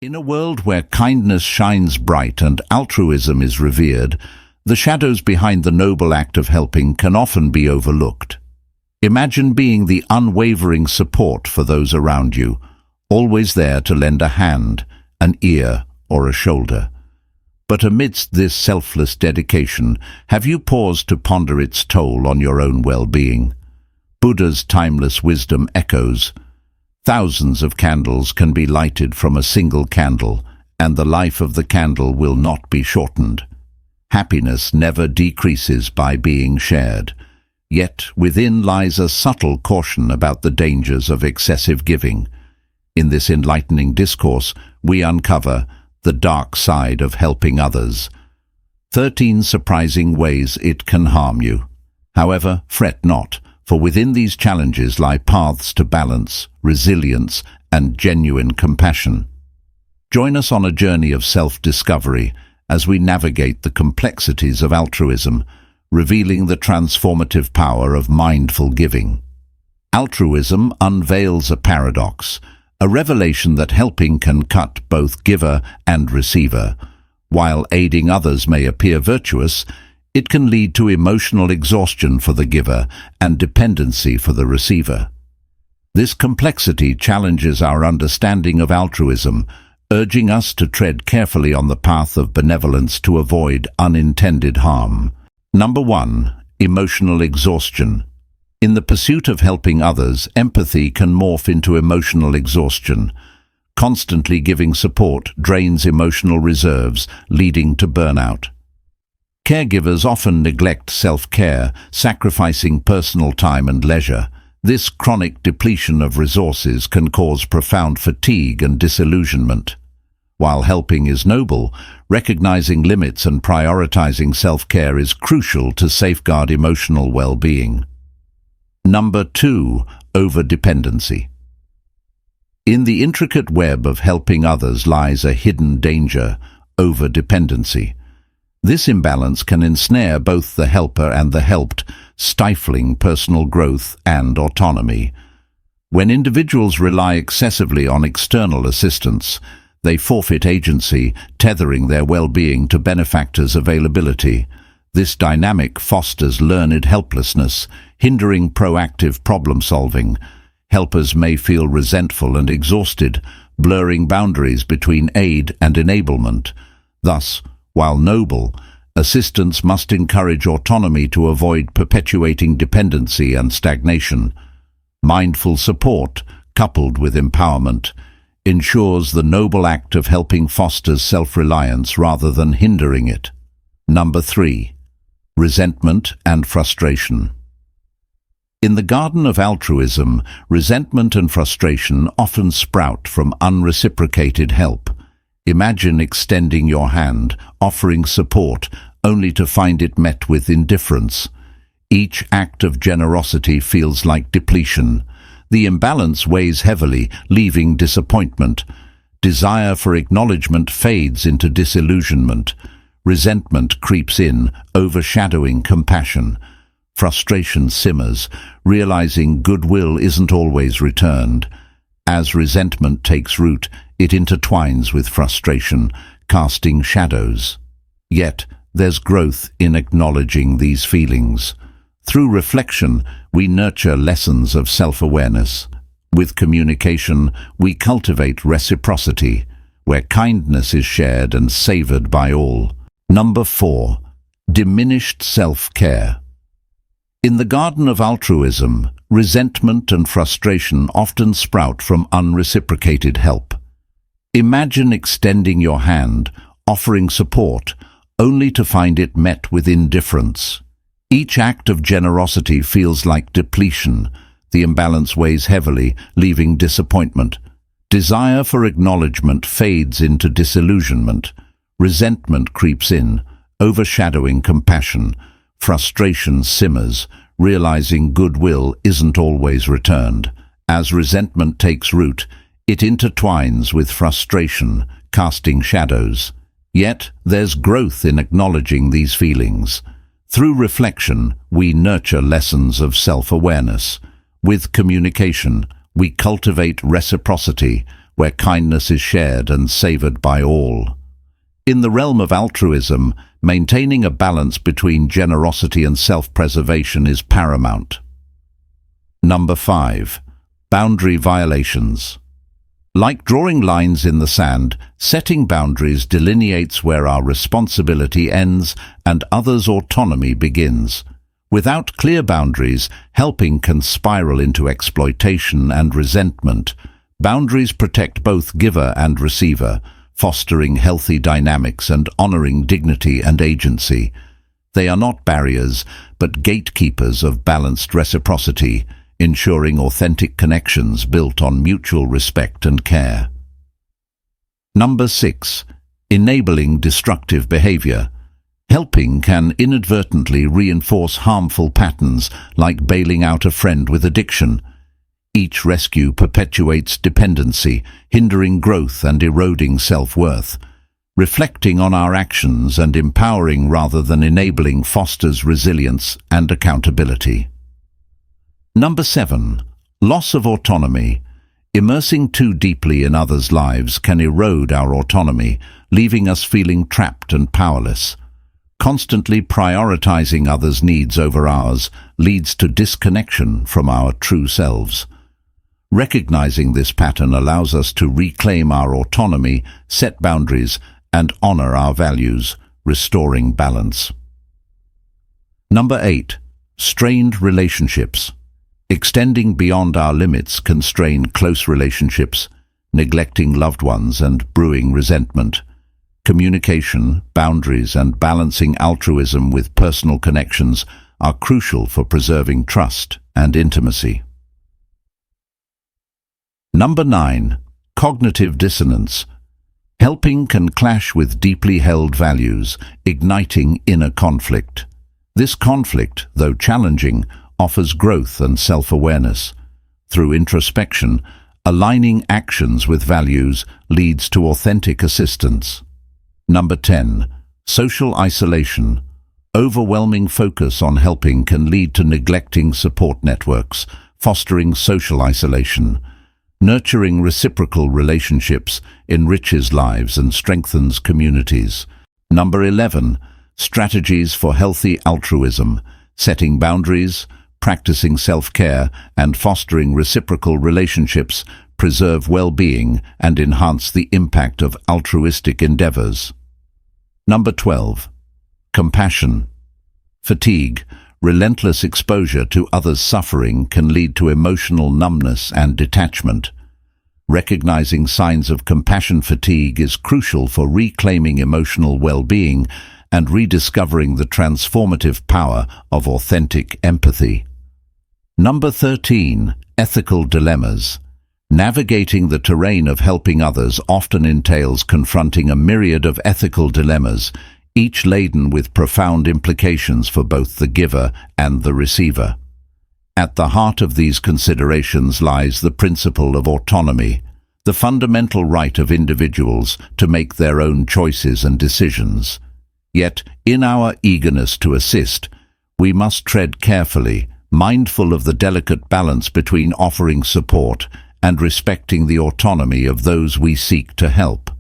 In a world where kindness shines bright and altruism is revered, the shadows behind the noble act of helping can often be overlooked. Imagine being the unwavering support for those around you, always there to lend a hand, an ear, or a shoulder. But amidst this selfless dedication, have you paused to ponder its toll on your own well-being? Buddha's timeless wisdom echoes, "Thousands of candles can be lighted from a single candle, and the life of the candle will not be shortened. Happiness never decreases by being shared." Yet within lies a subtle caution about the dangers of excessive giving. In this enlightening discourse, we uncover the dark side of helping others. 13 surprising ways it can harm you. However, fret not, for within these challenges lie paths to balance, resilience, and genuine compassion. Join us on a journey of self-discovery as we navigate the complexities of altruism, revealing the transformative power of mindful giving. Altruism unveils a paradox, a revelation that helping can cut both giver and receiver. While aiding others may appear virtuous, it can lead to emotional exhaustion for the giver and dependency for the receiver. This complexity challenges our understanding of altruism, urging us to tread carefully on the path of benevolence to avoid unintended harm. Number 1. Emotional exhaustion. In the pursuit of helping others, empathy can morph into emotional exhaustion. Constantly giving support drains emotional reserves, leading to burnout. Caregivers often neglect self-care, sacrificing personal time and leisure. This chronic depletion of resources can cause profound fatigue and disillusionment. While helping is noble, recognizing limits and prioritizing self-care is crucial to safeguard emotional well-being. Number 2. Overdependency. In the intricate web of helping others lies a hidden danger: overdependency. This imbalance can ensnare both the helper and the helped, stifling personal growth and autonomy. When individuals rely excessively on external assistance, they forfeit agency, tethering their well-being to benefactors' availability. This dynamic fosters learned helplessness, hindering proactive problem-solving. Helpers may feel resentful and exhausted, blurring boundaries between aid and enablement. Thus, while noble, assistance must encourage autonomy to avoid perpetuating dependency and stagnation. Mindful support, coupled with empowerment, ensures the noble act of helping fosters self-reliance rather than hindering it. Number 3. Resentment and frustration. In the garden of altruism, resentment and frustration often sprout from unreciprocated help. Imagine extending your hand, offering support, only to find it met with indifference. Each act of generosity feels like depletion. The imbalance weighs heavily, leaving disappointment. Desire for acknowledgement fades into disillusionment. Resentment creeps in, overshadowing compassion. Frustration simmers, realizing goodwill isn't always returned. As resentment takes root, it intertwines with frustration, casting shadows. Yet, there's growth in acknowledging these feelings. Through reflection, we nurture lessons of self-awareness. With communication, we cultivate reciprocity, where kindness is shared and savored by all. Number 4. Diminished self-care. In the garden of altruism, resentment and frustration often sprout from unreciprocated help. Imagine extending your hand, offering support, only to find it met with indifference. Each act of generosity feels like depletion. The imbalance weighs heavily, leaving disappointment. Desire for acknowledgement fades into disillusionment. Resentment creeps in, overshadowing compassion. Frustration simmers, realizing goodwill isn't always returned. As resentment takes root, it intertwines with frustration, casting shadows. Yet, there's growth in acknowledging these feelings. Through reflection, we nurture lessons of self-awareness. With communication, we cultivate reciprocity, where kindness is shared and savored by all. In the realm of altruism, maintaining a balance between generosity and self-preservation is paramount. Number 5. Boundary violations. Like drawing lines in the sand, setting boundaries delineates where our responsibility ends and others' autonomy begins. Without clear boundaries, helping can spiral into exploitation and resentment. Boundaries protect both giver and receiver, fostering healthy dynamics and honoring dignity and agency. They are not barriers, but gatekeepers of balanced reciprocity, ensuring authentic connections built on mutual respect and care. Number 6. Enabling destructive behavior. Helping can inadvertently reinforce harmful patterns, like bailing out a friend with addiction. Each rescue perpetuates dependency, hindering growth and eroding self-worth. Reflecting on our actions and empowering rather than enabling fosters resilience and accountability. Number 7. Loss of autonomy. Immersing too deeply in others' lives can erode our autonomy, leaving us feeling trapped and powerless. Constantly prioritizing others' needs over ours leads to disconnection from our true selves. Recognizing this pattern allows us to reclaim our autonomy, set boundaries, and honor our values, restoring balance. Number 8. Strained relationships. Extending beyond our limits can strain close relationships, neglecting loved ones and brewing resentment. Communication, boundaries, and balancing altruism with personal connections are crucial for preserving trust and intimacy. Number 9. Cognitive dissonance. Helping can clash with deeply held values, igniting inner conflict. This conflict, though challenging, offers growth and self-awareness. Through introspection, aligning actions with values leads to authentic assistance. Number 10. Social isolation. Overwhelming focus on helping can lead to neglecting support networks, fostering social isolation. Nurturing reciprocal relationships enriches lives and strengthens communities. Number 11. Strategies for healthy altruism. Setting boundaries, practicing self-care, and fostering reciprocal relationships preserve well-being and enhance the impact of altruistic endeavors. Number 12. Compassion. Fatigue. Relentless exposure to others' suffering can lead to emotional numbness and detachment. Recognizing signs of compassion fatigue is crucial for reclaiming emotional well-being and rediscovering the transformative power of authentic empathy. Number 13. Ethical dilemmas. Navigating the terrain of helping others often entails confronting a myriad of ethical dilemmas, each laden with profound implications for both the giver and the receiver. At the heart of these considerations lies the principle of autonomy, the fundamental right of individuals to make their own choices and decisions. Yet, in our eagerness to assist, we must tread carefully, mindful of the delicate balance between offering support and respecting the autonomy of those we seek to help.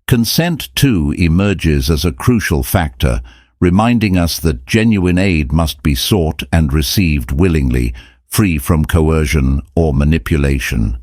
Consent, too, emerges as a crucial factor, reminding us that genuine aid must be sought and received willingly, free from coercion or manipulation.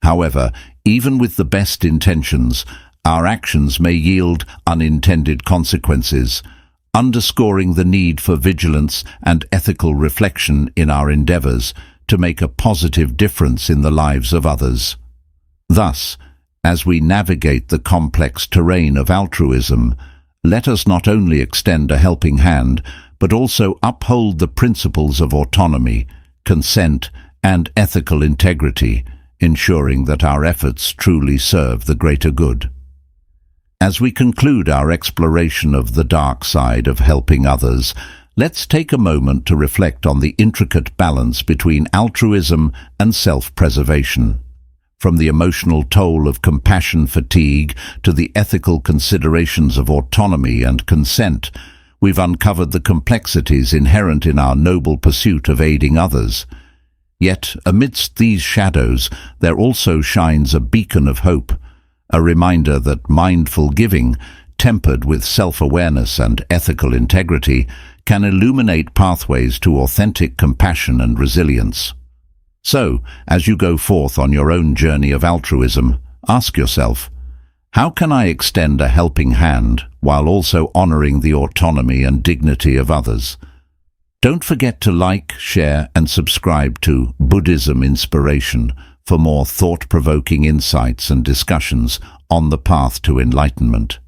However, even with the best intentions, our actions may yield unintended consequences, underscoring the need for vigilance and ethical reflection in our endeavors to make a positive difference in the lives of others. Thus, as we navigate the complex terrain of altruism, let us not only extend a helping hand, but also uphold the principles of autonomy, consent, and ethical integrity, ensuring that our efforts truly serve the greater good. As we conclude our exploration of the dark side of helping others, let's take a moment to reflect on the intricate balance between altruism and self-preservation. From the emotional toll of compassion fatigue to the ethical considerations of autonomy and consent, we've uncovered the complexities inherent in our noble pursuit of aiding others. Yet, amidst these shadows, there also shines a beacon of hope, a reminder that mindful giving, tempered with self-awareness and ethical integrity, can illuminate pathways to authentic compassion and resilience. So, as you go forth on your own journey of altruism, ask yourself, how can I extend a helping hand while also honoring the autonomy and dignity of others? Don't forget to like, share, and subscribe to Buddhism Inspiration for more thought-provoking insights and discussions on the path to enlightenment.